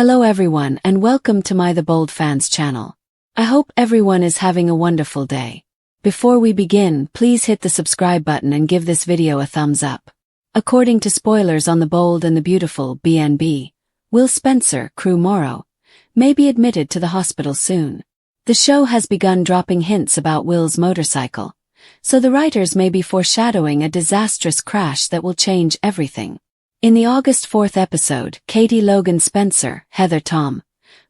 Hello everyone and welcome to my The Bold Fans channel. I hope everyone is having a wonderful day. Before we begin, please hit the subscribe button and give this video a thumbs up. According to spoilers on The Bold and the Beautiful BNB, Will Spencer, Crew Morrow, may be admitted to the hospital soon. The show has begun dropping hints about Will's motorcycle, so the writers may be foreshadowing a disastrous crash that will change everything. In the August 4th episode, Katie Logan Spencer, Heather Tom,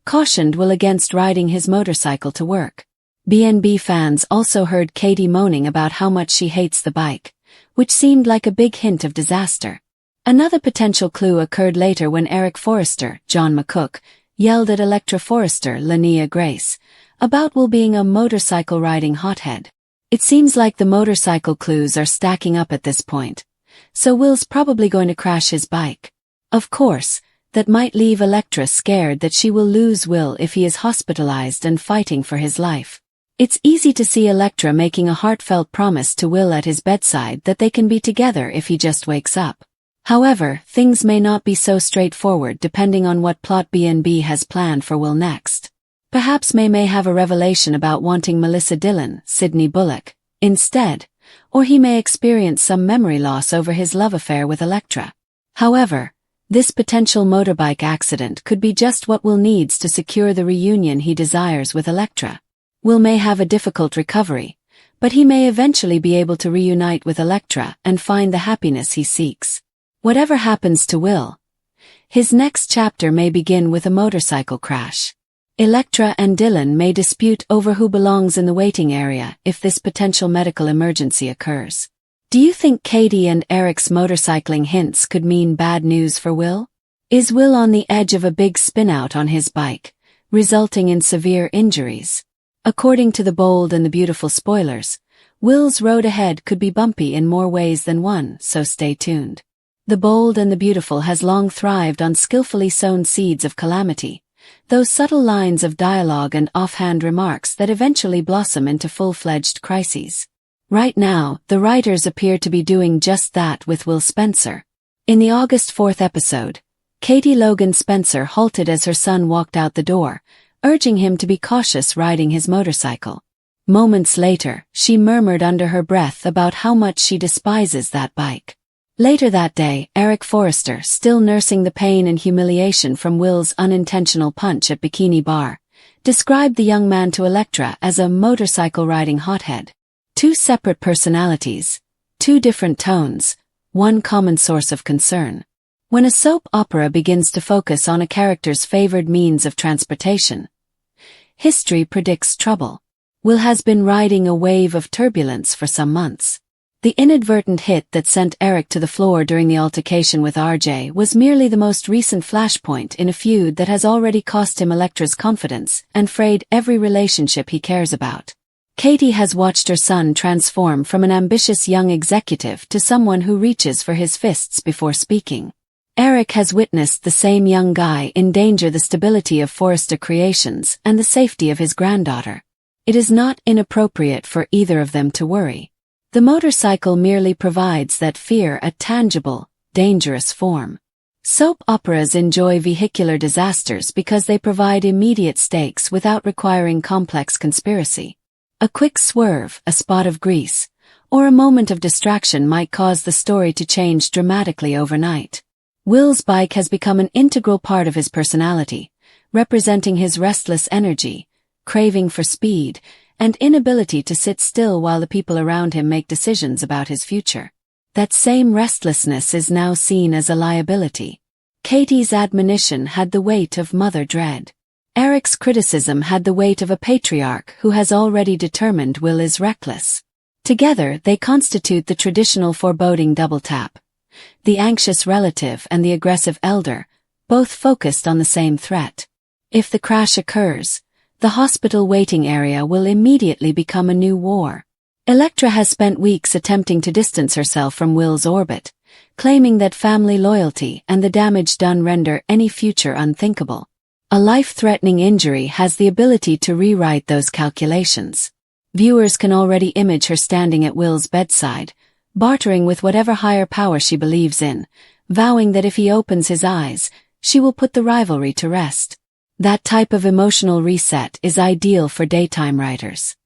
cautioned Will against riding his motorcycle to work. BNB fans also heard Katie moaning about how much she hates the bike, which seemed like a big hint of disaster. Another potential clue occurred later when Eric Forrester, John McCook, yelled at Electra Forrester, Linnea Grace, about Will being a motorcycle-riding hothead. It seems like the motorcycle clues are stacking up at this point, so Will's probably going to crash his bike. Of course, that might leave Electra scared that she will lose Will if he is hospitalized and fighting for his life. It's easy to see Electra making a heartfelt promise to Will at his bedside that they can be together if he just wakes up. However, things may not be so straightforward depending on what plot BNB has planned for Will next. Perhaps May have a revelation about wanting Melissa Dillon, Sydney Bullock, instead, or he may experience some memory loss over his love affair with Electra. However, this potential motorbike accident could be just what Will needs to secure the reunion he desires with Electra. Will may have a difficult recovery, but he may eventually be able to reunite with Electra and find the happiness he seeks. Whatever happens to Will, his next chapter may begin with a motorcycle crash. Electra and Dylan may dispute over who belongs in the waiting area if this potential medical emergency occurs. Do you think Katie and Eric's motorcycling hints could mean bad news for Will? Is Will on the edge of a big spin-out on his bike, resulting in severe injuries? According to The Bold and the Beautiful spoilers, Will's road ahead could be bumpy in more ways than one, so stay tuned. The Bold and the Beautiful has long thrived on skillfully sown seeds of calamity, those subtle lines of dialogue and offhand remarks that eventually blossom into full-fledged crises. Right now, the writers appear to be doing just that with Will Spencer. In the August 4th episode, Katie Logan Spencer halted as her son walked out the door, urging him to be cautious riding his motorcycle. Moments later, she murmured under her breath about how much she despises that bike. Later that day, Eric Forrester, still nursing the pain and humiliation from Will's unintentional punch at Bikini Bar, described the young man to Electra as a motorcycle-riding hothead. Two separate personalities, two different tones, one common source of concern. When a soap opera begins to focus on a character's favored means of transportation, history predicts trouble. Will has been riding a wave of turbulence for some months. The inadvertent hit that sent Eric to the floor during the altercation with RJ was merely the most recent flashpoint in a feud that has already cost him Electra's confidence and frayed every relationship he cares about. Katie has watched her son transform from an ambitious young executive to someone who reaches for his fists before speaking. Eric has witnessed the same young guy endanger the stability of Forrester Creations and the safety of his granddaughter. It is not inappropriate for either of them to worry. The motorcycle merely provides that fear a tangible, dangerous form. Soap operas enjoy vehicular disasters because they provide immediate stakes without requiring complex conspiracy. A quick swerve, a spot of grease, or a moment of distraction might cause the story to change dramatically overnight. Will's bike has become an integral part of his personality, representing his restless energy, craving for speed, and inability to sit still while the people around him make decisions about his future. That same restlessness is now seen as a liability. Katie's admonition had the weight of mother dread. Eric's criticism had the weight of a patriarch who has already determined Will is reckless. Together, they constitute the traditional foreboding double tap. The anxious relative and the aggressive elder, both focused on the same threat. If the crash occurs, the hospital waiting area will immediately become a new war. Electra has spent weeks attempting to distance herself from Will's orbit, claiming that family loyalty and the damage done render any future unthinkable. A life-threatening injury has the ability to rewrite those calculations. Viewers can already image her standing at Will's bedside, bartering with whatever higher power she believes in, vowing that if he opens his eyes, she will put the rivalry to rest. That type of emotional reset is ideal for daytime writers.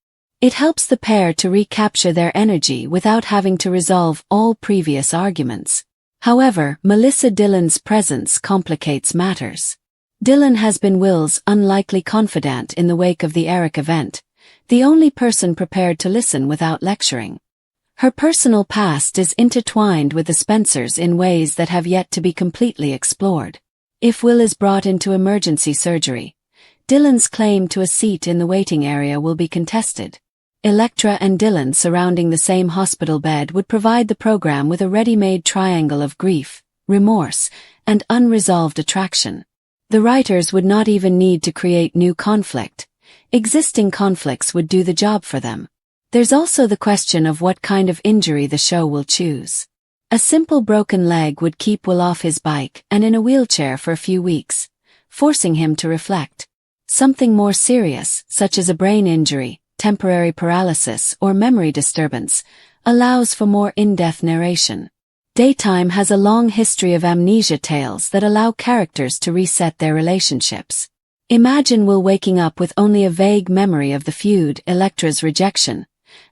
It helps the pair to recapture their energy without having to resolve all previous arguments. However, Melissa Dillon's presence complicates matters. Dillon has been Will's unlikely confidant in the wake of the Eric event, the only person prepared to listen without lecturing. Her personal past is intertwined with the Spencers in ways that have yet to be completely explored. If Will is brought into emergency surgery, Dillon's claim to a seat in the waiting area will be contested. Elektra and Dillon surrounding the same hospital bed would provide the program with a ready-made triangle of grief, remorse, and unresolved attraction. The writers would not even need to create new conflict. Existing conflicts would do the job for them. There's also the question of what kind of injury the show will choose. A simple broken leg would keep Will off his bike and in a wheelchair for a few weeks, forcing him to reflect. Something more serious, such as a brain injury, temporary paralysis, or memory disturbance, allows for more in-depth narration. Daytime has a long history of amnesia tales that allow characters to reset their relationships. Imagine Will waking up with only a vague memory of the feud, Elektra's rejection,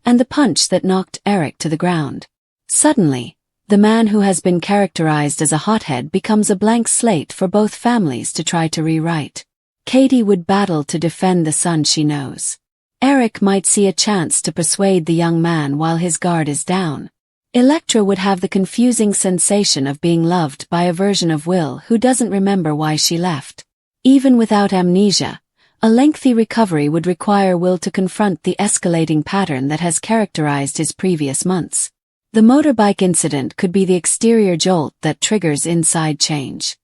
and the punch that knocked Eric to the ground. Suddenly, the man who has been characterized as a hothead becomes a blank slate for both families to try to rewrite. Katie would battle to defend the son she knows. Eric might see a chance to persuade the young man while his guard is down. Elektra would have the confusing sensation of being loved by a version of Will who doesn't remember why she left. Even without amnesia, a lengthy recovery would require Will to confront the escalating pattern that has characterized his previous months. The motorbike incident could be the exterior jolt that triggers inside change.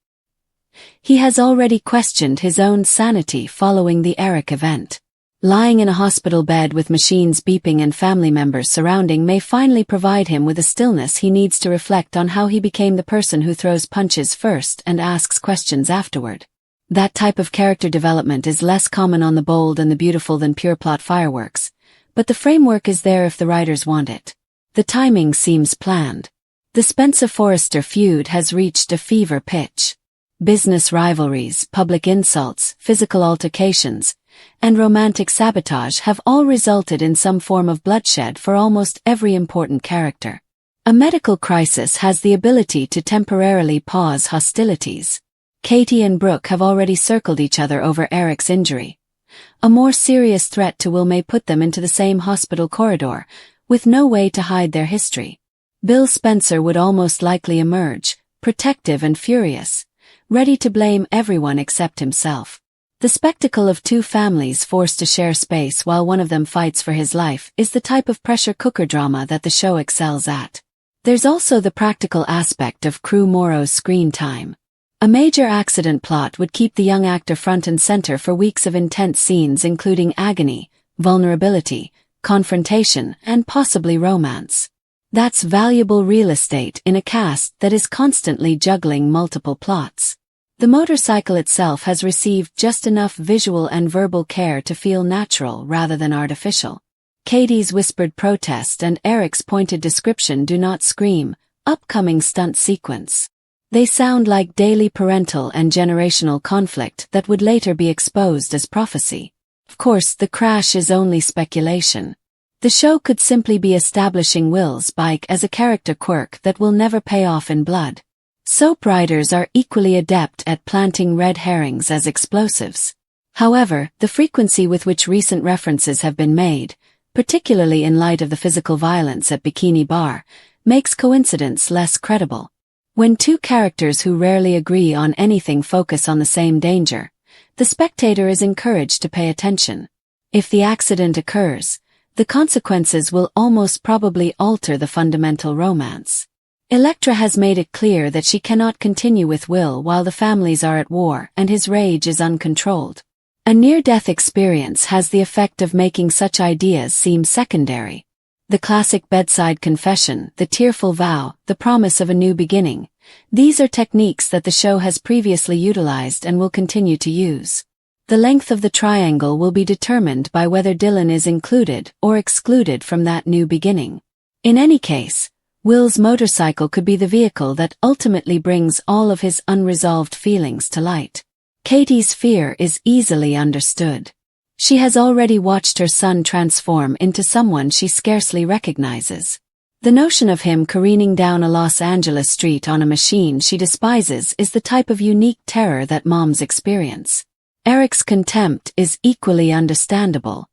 He has already questioned his own sanity following the Eric event. Lying in a hospital bed with machines beeping and family members surrounding may finally provide him with the stillness he needs to reflect on how he became the person who throws punches first and asks questions afterward. That type of character development is less common on The Bold and the Beautiful than pure plot fireworks, but the framework is there if the writers want it. The timing seems planned. The Spencer-Forrester feud has reached a fever pitch. Business rivalries, public insults, physical altercations, and romantic sabotage have all resulted in some form of bloodshed for almost every important character. A medical crisis has the ability to temporarily pause hostilities. Katie and Brooke have already circled each other over Eric's injury. A more serious threat to Will may put them into the same hospital corridor, with no way to hide their history. Bill Spencer would almost likely emerge, protective and furious, ready to blame everyone except himself. The spectacle of two families forced to share space while one of them fights for his life is the type of pressure cooker drama that the show excels at. There's also the practical aspect of Crew Morrow's screen time. A major accident plot would keep the young actor front and center for weeks of intense scenes including agony, vulnerability, confrontation, and possibly romance. That's valuable real estate in a cast that is constantly juggling multiple plots. The motorcycle itself has received just enough visual and verbal care to feel natural rather than artificial. Katie's whispered protest and Eric's pointed description do not scream, upcoming stunt sequence. They sound like daily parental and generational conflict that would later be exposed as prophecy. Of course, the crash is only speculation. The show could simply be establishing Will's bike as a character quirk that will never pay off in blood. Soap writers are equally adept at planting red herrings as explosives. However, the frequency with which recent references have been made, particularly in light of the physical violence at Bikini Bar, makes coincidence less credible. When two characters who rarely agree on anything focus on the same danger, the spectator is encouraged to pay attention. If the accident occurs, the consequences will almost probably alter the fundamental romance. Elektra has made it clear that she cannot continue with Will while the families are at war and his rage is uncontrolled. A near-death experience has the effect of making such ideas seem secondary. The classic bedside confession, the tearful vow, the promise of a new beginning. These are techniques that the show has previously utilized and will continue to use. The length of the triangle will be determined by whether Dillon is included or excluded from that new beginning. In any case, Will's motorcycle could be the vehicle that ultimately brings all of his unresolved feelings to light. Katie's fear is easily understood. She has already watched her son transform into someone she scarcely recognizes. The notion of him careening down a Los Angeles street on a machine she despises is the type of unique terror that moms experience. Eric's contempt is equally understandable.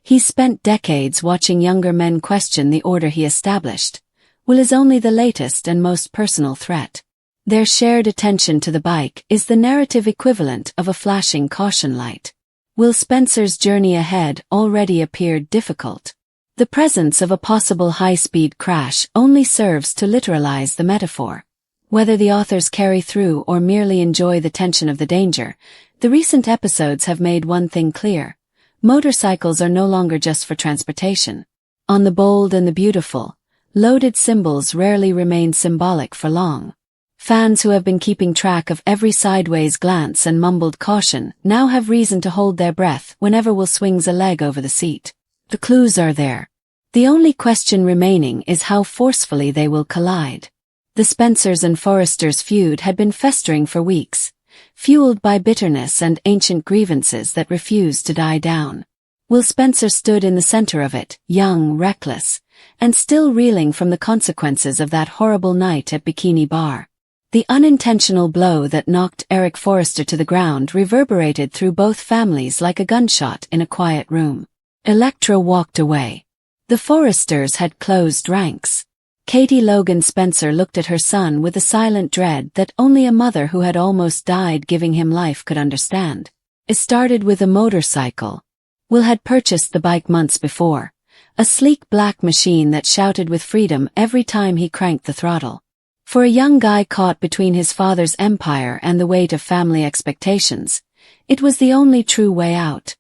He's spent decades watching younger men question the order he established. Will is only the latest and most personal threat. Their shared attention to the bike is the narrative equivalent of a flashing caution light. Will Spencer's journey ahead already appeared difficult. The presence of a possible high-speed crash only serves to literalize the metaphor. Whether the authors carry through or merely enjoy the tension of the danger, the recent episodes have made one thing clear. Motorcycles are no longer just for transportation. On the bold and the beautiful, loaded symbols rarely remain symbolic for long. Fans who have been keeping track of every sideways glance and mumbled caution now have reason to hold their breath whenever Will swings a leg over the seat. The clues are there. The only question remaining is how forcefully they will collide. The Spencers and Forresters feud had been festering for weeks, fueled by bitterness and ancient grievances that refused to die down. Will Spencer stood in the center of it, young, reckless, and still reeling from the consequences of that horrible night at Bikini Bar. The unintentional blow that knocked Eric Forrester to the ground reverberated through both families like a gunshot in a quiet room. Electra walked away. The Forresters had closed ranks. Katie Logan Spencer looked at her son with a silent dread that only a mother who had almost died giving him life could understand. It started with a motorcycle. Will had purchased the bike months before, a sleek black machine that shouted with freedom every time he cranked the throttle. For a young guy caught between his father's empire and the weight of family expectations, it was the only true way out.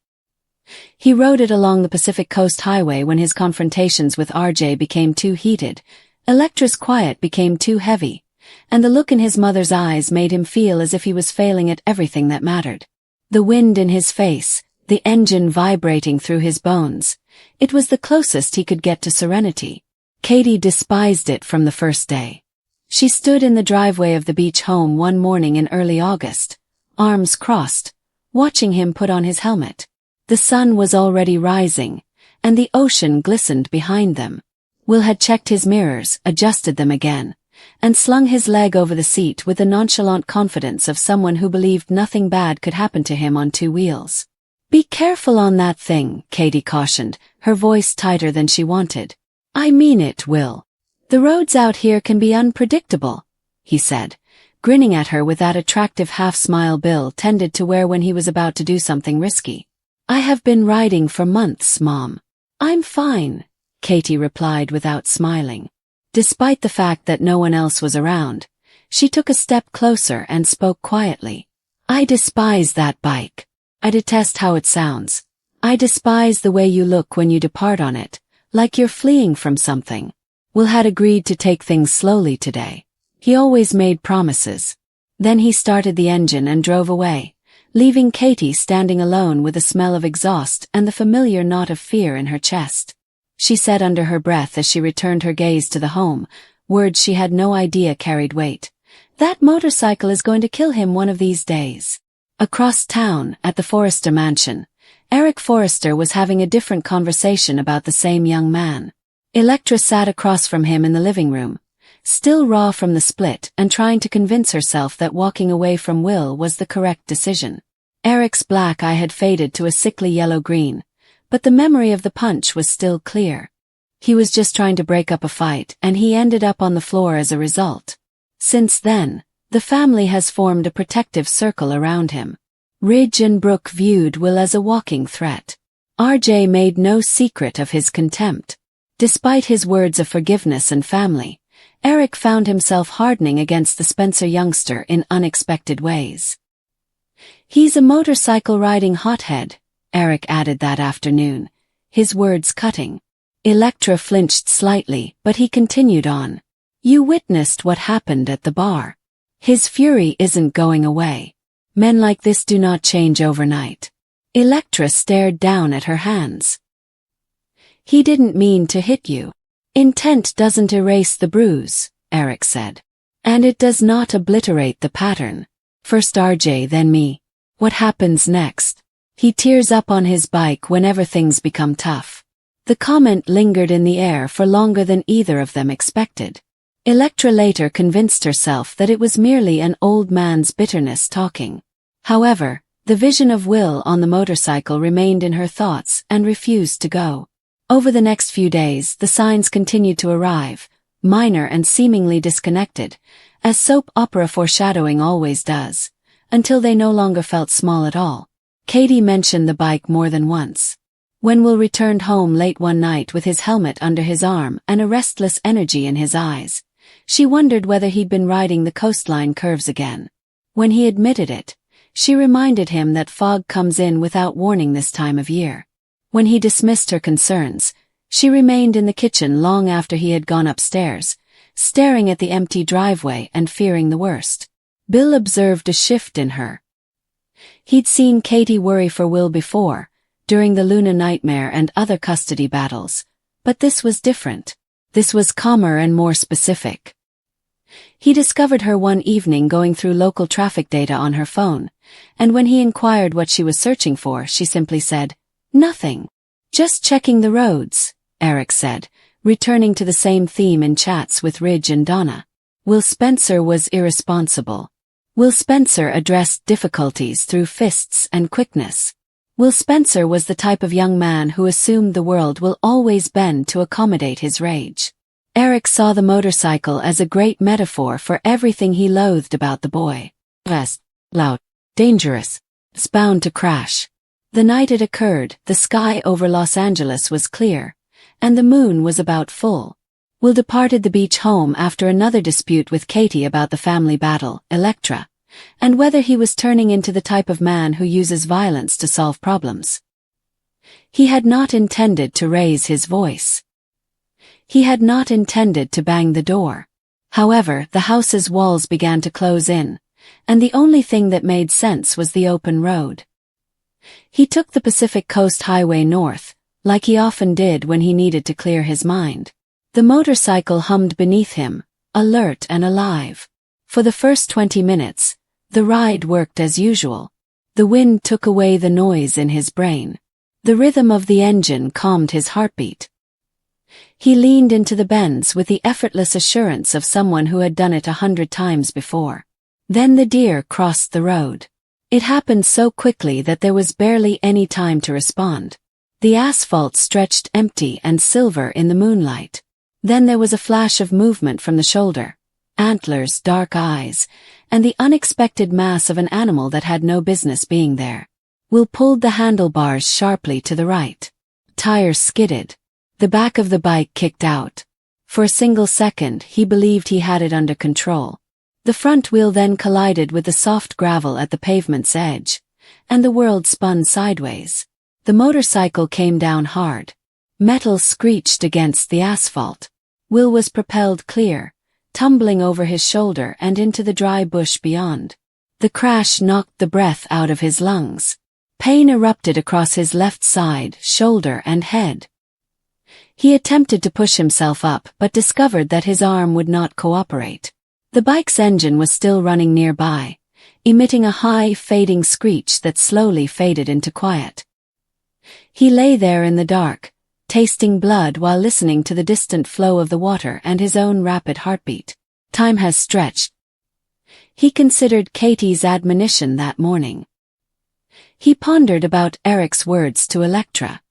He rode it along the Pacific Coast Highway when his confrontations with RJ became too heated, Electra's quiet became too heavy, and the look in his mother's eyes made him feel as if he was failing at everything that mattered. The wind in his face, the engine vibrating through his bones, it was the closest he could get to serenity. Katie despised it from the first day. She stood in the driveway of the beach home one morning in early August, arms crossed, watching him put on his helmet. The sun was already rising, and the ocean glistened behind them. Will had checked his mirrors, adjusted them again, and slung his leg over the seat with the nonchalant confidence of someone who believed nothing bad could happen to him on two wheels. "Be careful on that thing," Katie cautioned, her voice tighter than she wanted. "I mean it, Will. The roads out here can be unpredictable," he said, grinning at her with that attractive half-smile Bill tended to wear when he was about to do something risky. "I have been riding for months, Mom." "I'm fine," Katie replied without smiling. Despite the fact that no one else was around, she took a step closer and spoke quietly. "I despise that bike. I detest how it sounds. I despise the way you look when you depart on it, like you're fleeing from something." Will had agreed to take things slowly today. He always made promises. Then he started the engine and drove away, leaving Katie standing alone with the smell of exhaust and the familiar knot of fear in her chest. She said under her breath as she returned her gaze to the home, words she had no idea carried weight. "That motorcycle is going to kill him one of these days." Across town, at the Forrester mansion, Eric Forrester was having a different conversation about the same young man. Electra sat across from him in the living room, still raw from the split and trying to convince herself that walking away from Will was the correct decision. Eric's black eye had faded to a sickly yellow-green, but the memory of the punch was still clear. He was just trying to break up a fight and he ended up on the floor as a result. Since then, the family has formed a protective circle around him. Ridge and Brooke viewed Will as a walking threat. RJ made no secret of his contempt. Despite his words of forgiveness and family, Eric found himself hardening against the Spencer youngster in unexpected ways. "He's a motorcycle-riding hothead," Eric added that afternoon, his words cutting. Electra flinched slightly, but he continued on. "You witnessed what happened at the bar. His fury isn't going away. Men like this do not change overnight." Electra stared down at her hands. "He didn't mean to hit you." Intent doesn't erase the bruise, Eric said. And it does not obliterate the pattern. First RJ, then me. What happens next? He tears up on his bike whenever things become tough. The comment lingered in the air for longer than either of them expected. Electra later convinced herself that it was merely an old man's bitterness talking. However, the vision of Will on the motorcycle remained in her thoughts and refused to go. Over the next few days, the signs continued to arrive, minor and seemingly disconnected, as soap opera foreshadowing always does, until they no longer felt small at all. Katie mentioned the bike more than once. When Will returned home late one night with his helmet under his arm and a restless energy in his eyes, she wondered whether he'd been riding the coastline curves again. When he admitted it, she reminded him that fog comes in without warning this time of year. When he dismissed her concerns, she remained in the kitchen long after he had gone upstairs, staring at the empty driveway and fearing the worst. Bill observed a shift in her. He'd seen Katie worry for Will before, during the Luna nightmare and other custody battles, but this was different. This was calmer and more specific. He discovered her one evening going through local traffic data on her phone, and when he inquired what she was searching for, she simply said, "Nothing. Just checking the roads," Eric said, returning to the same theme in chats with Ridge and Donna. Will Spencer was irresponsible. Will Spencer addressed difficulties through fists and quickness. Will Spencer was the type of young man who assumed the world will always bend to accommodate his rage. Eric saw the motorcycle as a great metaphor for everything he loathed about the boy. Fast, loud, dangerous, bound to crash. The night it occurred, the sky over Los Angeles was clear, and the moon was about full. Will departed the beach home after another dispute with Katie about the family battle, Electra, and whether he was turning into the type of man who uses violence to solve problems. He had not intended to raise his voice. He had not intended to bang the door. However, the house's walls began to close in, and the only thing that made sense was the open road. He took the Pacific Coast Highway north, like he often did when he needed to clear his mind. The motorcycle hummed beneath him, alert and alive. For the first 20 minutes, the ride worked as usual. The wind took away the noise in his brain. The rhythm of the engine calmed his heartbeat. He leaned into the bends with the effortless assurance of someone who had done it 100 times before. Then the deer crossed the road. It happened so quickly that there was barely any time to respond. The asphalt stretched empty and silver in the moonlight. Then there was a flash of movement from the shoulder, antlers, dark eyes, and the unexpected mass of an animal that had no business being there. Will pulled the handlebars sharply to the right. Tires skidded. The back of the bike kicked out. For a single second, he believed he had it under control. The front wheel then collided with the soft gravel at the pavement's edge, and the world spun sideways. The motorcycle came down hard. Metal screeched against the asphalt. Will was propelled clear, tumbling over his shoulder and into the dry bush beyond. The crash knocked the breath out of his lungs. Pain erupted across his left side, shoulder and head. He attempted to push himself up but discovered that his arm would not cooperate. The bike's engine was still running nearby, emitting a high, fading screech that slowly faded into quiet. He lay there in the dark, tasting blood while listening to the distant flow of the water and his own rapid heartbeat. Time has stretched. He considered Katie's admonition that morning. He pondered about Eric's words to Electra.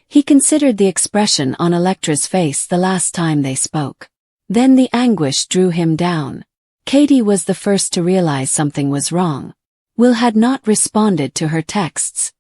He considered the expression on Electra's face the last time they spoke. Then the anguish drew him down. Katie was the first to realize something was wrong. Will had not responded to her texts.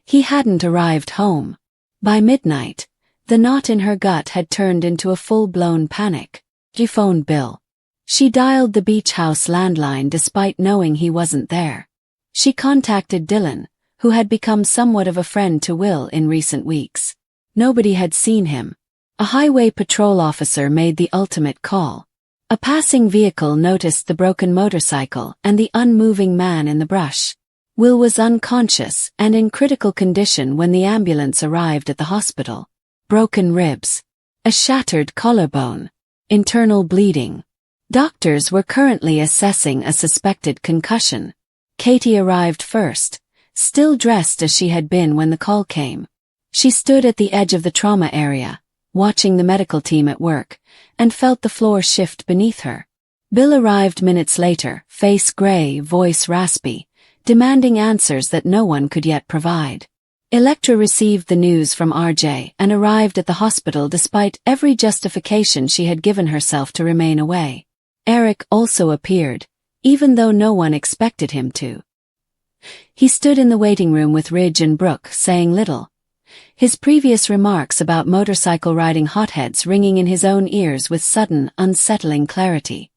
He hadn't arrived home. By midnight, the knot in her gut had turned into a full-blown panic. She phoned Bill. She dialed the beach house landline despite knowing he wasn't there. She contacted Dylan, who had become somewhat of a friend to Will in recent weeks. Nobody had seen him. A highway patrol officer made the ultimate call. A passing vehicle noticed the broken motorcycle and the unmoving man in the brush. Will was unconscious and in critical condition when the ambulance arrived at the hospital. Broken ribs. a shattered collarbone, internal bleeding. Doctors were currently assessing a suspected concussion. Katie arrived first, still dressed as she had been when the call came. She stood at the edge of the trauma area, watching the medical team at work, and felt the floor shift beneath her. Bill arrived minutes later, face gray, voice raspy, demanding answers that no one could yet provide. Electra received the news from RJ and arrived at the hospital despite every justification she had given herself to remain away. Eric also appeared, even though no one expected him to. He stood in the waiting room with Ridge and Brooke, saying little. His previous remarks about motorcycle riding hotheads ringing in his own ears with sudden, unsettling clarity.